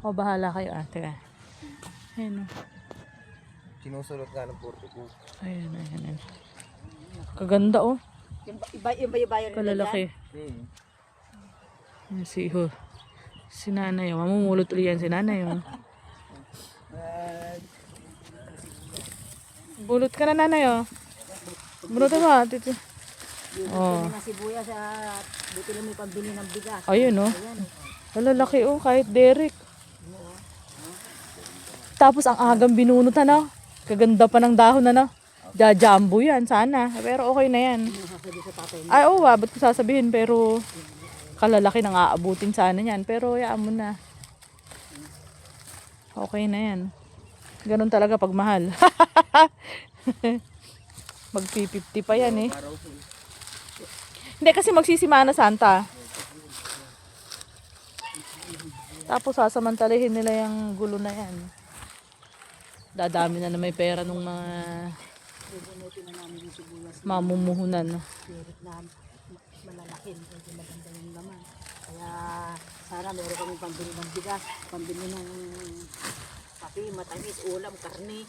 O, bahala kayo ate. Ayan o. Sinusulot nga ng 42. Ayan, ayan, ayan. Kaganda o. Yung bayo-bayo rin Kalalaki. Ayan, si nanay o. Mamumulot ulit yan si nanay o. Bulot ka na nanay o. Bunutan mo ate. Oh. Mga sibuyas at buti lang may pambili ng bigas. Ayun o. Ayan. Kalalaki o. Kahit Derek. Tapos ang agang binunot na. Kaganda pa ng dahon na. Jajambo yan sana. Pero okay na yan. Ay oo, ba't ko sasabihin. Pero kalalaki nang aabutin sana yan. Pero yaan mo na. Okay na yan. Ganun talaga pag mahal. Mag-50 pa yan eh. Hindi kasi magsisimana Santa. Tapos sasamantalihin nila yung gulo na yan. Dadami na may pera nung mga mamumuhunan. Malalaki. Medyo maganda yung laman. Kaya sana meron kami pambili ng bigas. Pambili ng kape, matamis, ulam, karne.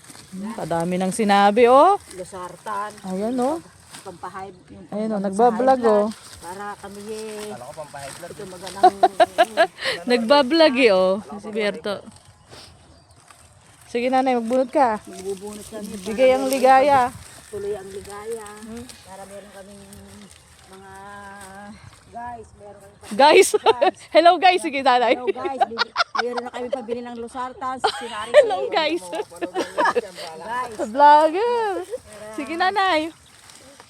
Kadami ng sinabi oh. Losartan. Ayan oh. Pampahay. Ayun oh, nagbablog oh. Para kami Kala ko pampahay blood. ito magandang Nagbablog eh oh. Si Berto. Sige nanay, magbunot ka. magbubunot kami. Bigay ang ligaya. Tuloy ang ligaya. Para meron kaming mga guys. Meron kami Guys. Hello guys. Sige nanay. hello guys. Meron na kami pabili ng losartan. Sinari Hello guys. guys. Vlogger. Sige nanay.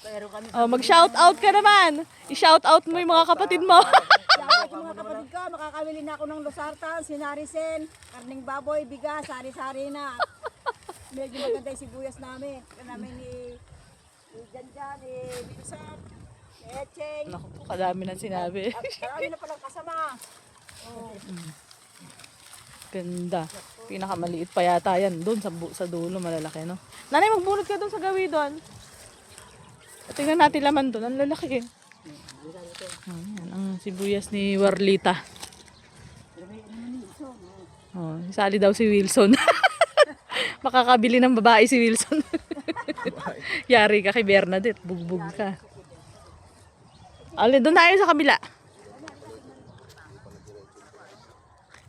Meron kami Oh, mag-shout out ka naman. I-shout out mo yung mga kapatid mo. Shoutout sa mga kapatid ko, makakabili na ako ng losartan, sinarisen, karning baboy, bigas, sari-sari na. Medyo maganda yung sibuyas namin. Namin ni Janjan, ni Wilson, ni Echeng. Naku, kadami ng sinabi. Marami na palang kasama. Oh, Ganda. Pinakamaliit pa yata yan. Doon sa dulo malalaki no. Nanay, magbunot ka doon sa gawi doon. Tingnan natin laman doon. Ang lalaki eh. Ayan, ang sibuyas ni Warlita. Oh, isali daw si Wilson. Makakabili ng babae si Wilson. Yari ka kay Bernadette. Bugbog ka. Alin, doon tayo sa kabila.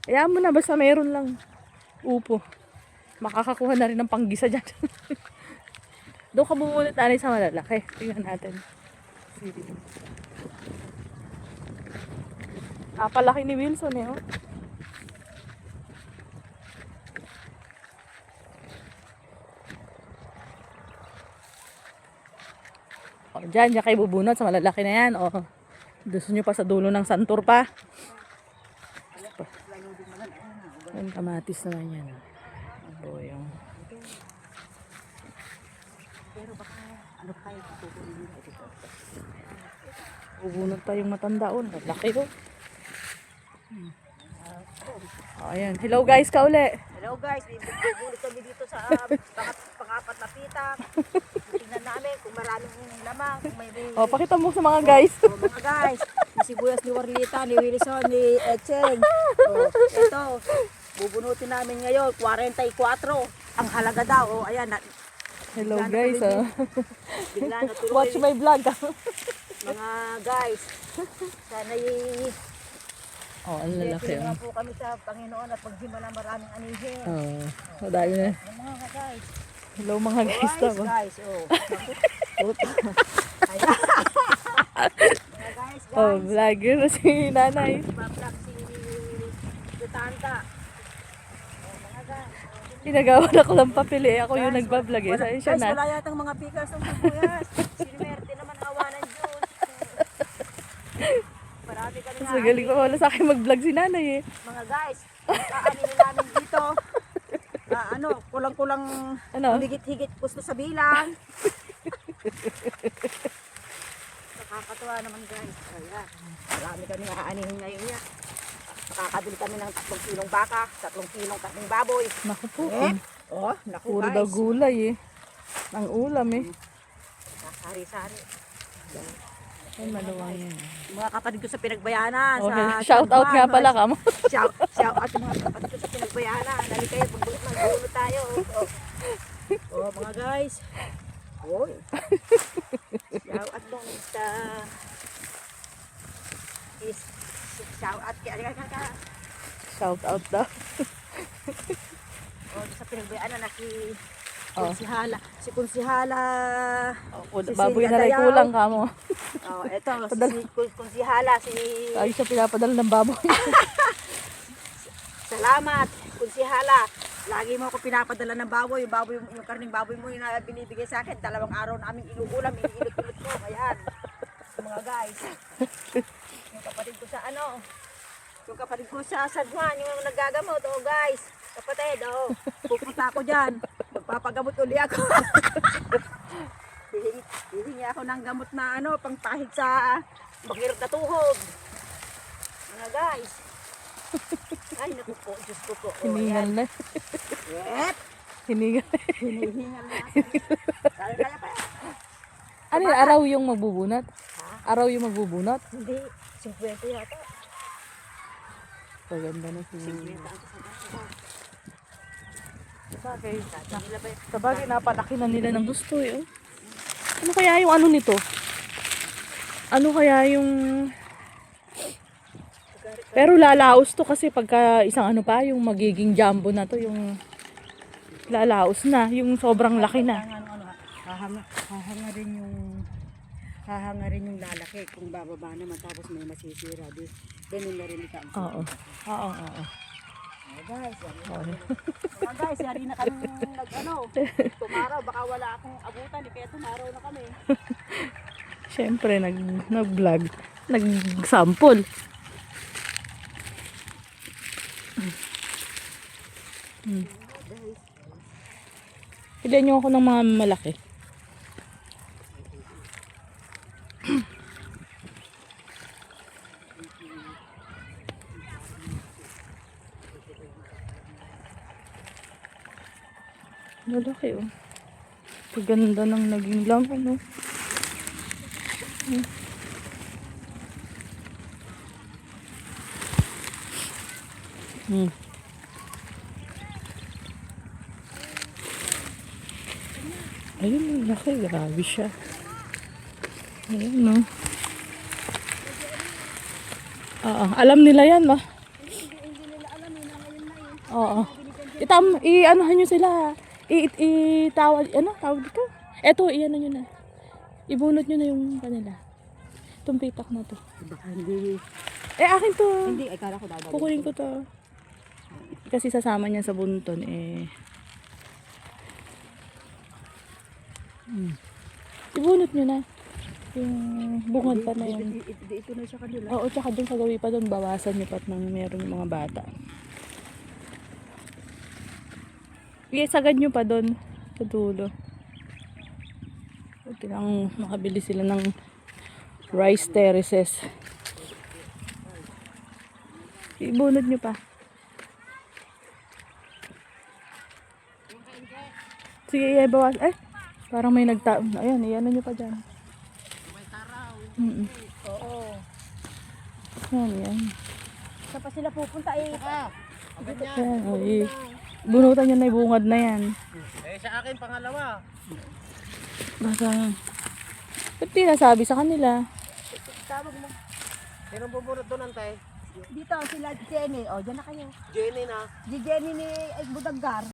Hayaan mo na, basta meron lang. Upo. Makakakuha na rin ng panggisa dyan. Doon ka bumunot nanay sa malalaki. Tingnan natin. Sige. Palaki ni Wilson eh. Oh. O, dyan kayo bubunot sa malalaki na yan. O, gusto nyo pa sa dulo ng santur pa. Yung kamatis naman yan. Abo yung... pero baka ano kayo kukunin ito. Bubunot pa yung matanda. O, laki ko. O, ayan. Hello guys, kauli. Hello guys, bubulot kami dito sa pangapat na pitak. Tingnan namin kung maraming lamang, kung may O, pakita mo sa mga guys. mga guys, ni sibuyas ni Warlita, ni Wilson, ni Echeng. Ito, bubunutin namin ngayon, 44. Ang halaga daw, ayan. Hello guys. Oh. Bigla na tuloy. Watch my vlog. Mga guys, sana Oh, ang lalaki. naman po kami sa Panginoon at paghimala maraming anihin. Oh, madami na. Mga guys, Hello mga guys daw. guys, oh. Ayan. Mga guys, Oh, vlogger na si nanay. bablak si Tutanta. Mga guys. Pinagawa na ko lang papili. Ako yung nagbablog eh. Saan siya Guys, na? wala yatang mga pickers ng sibuyas. Sinimerte naman awa ng Diyos. Marami kami Mas magaling pa wala sa akin mag-vlog si nanay eh. mga guys. Aanin namin dito. Kulang-kulang Ano? higit-higit gusto sa bilang. Nakakatuwa naman guys. Ayan. Marami kami aanihin ngayon yan. Makakabili kami ng 3 kilong baka, 3 kilong karning baboy. Naku po. Oh, naku Puro guys. daw gulay eh. Ang ulam eh. Sari-sari. Ay, maluwang yan. Mga kapatid ko sa pinagbayanan. Okay. Sa Shout out nga pala ka mo. Shout out sa mga kapatid ko sa pinagbayanan. Dali kayo, magbulot tayo. Mga guys. Oy. Shout out dong sa... Shout out kaya ka. Shout out daw. Sa pinagbayanan na Oh. Kunsihala. Si Kunsihala. Baboy na rin Dayaw. kulang ka mo. Eto, si Kunsihala, Ay, siya pinapadala ng baboy. Salamat, Kunsihala. Lagi mo ako pinapadala ng baboy. Yung karning baboy mo yung binibigay sa akin. 2 araw na aming inuulam, iniilot-ilot ko. Ayan. Mga guys. Yung kapatid ko sa yung kapatid ko sa San Juan, yung nagagamot. Guys. Kapatid, pupunta ako dyan. Magpapagamot uli ako. Hihingi ako ng gamot na pangpahid sa bakirot na tuhod. Mga guys. Ay, naku po, Diyos ko po. Hiningal na. Yep. Hiningal. Hinihingal na. Kaya pa. Ano yun, araw yung magbubunot? Araw yung magbubunot? Hindi, 50 yata. Paganda na si... 50 ang kasama. Sabagay, napalaki na nila ng gusto eh. Ano kaya yung ano nito? Ano kaya yung... Pero lalaos to kasi pagka isang ano pa, yung magiging jumbo na to, yung lalaos na, yung sobrang laki na. Hahanga rin yung lalaki kung bababa naman tapos may masisira. Ganun na rin ito. Oo. Oo. Guys, yari na kami tumaraw, baka wala akong abutan, kaya tumaraw na kami. Siyempre, nag-vlog, nag-sample. Pilihan niyo ako ng mga malaki. Malaki oh. Kaganda ng naging laman oh. Ayun, laki. Grabe siya. Ayun no. Alam nila yan ma. Hindi nila alam na ngayon na yun. Oo. I-anuhan nyo sila. Tawag dito? Eto, i-ano nyo na. Ibunot nyo na yung kanila. Itong pitak na to. Baka hindi. Akin to. Hindi, akala ko dadawin. Kukunin ko to. Kasi sasama niya sa bunton Ibunot nyo na. Yung bungad pa na yun. Ito na siya kanila. Oo, tsaka dun sa gawi pa dun, bawasan nyo pat nang meron yung mga bata. Sagad nyo pa dun sa dulo. Ito lang, makabili sila ng rice terraces. Ibunod nyo pa. Sige, bawas. Parang may ayan, iyan nyo pa dyan. May taraw. Oo. Yan. Saan pa sila pupunta Yan, bunutan nyo na yung bungad na yan. Sa akin, pangalawa. Basta, ba't di nasabi sa kanila? Tawag mo. Sinong bubunot doon, Antay? Dito, sila Jenny. Diyan na kayo. Jenny na. Si Jenny ni Budaggar.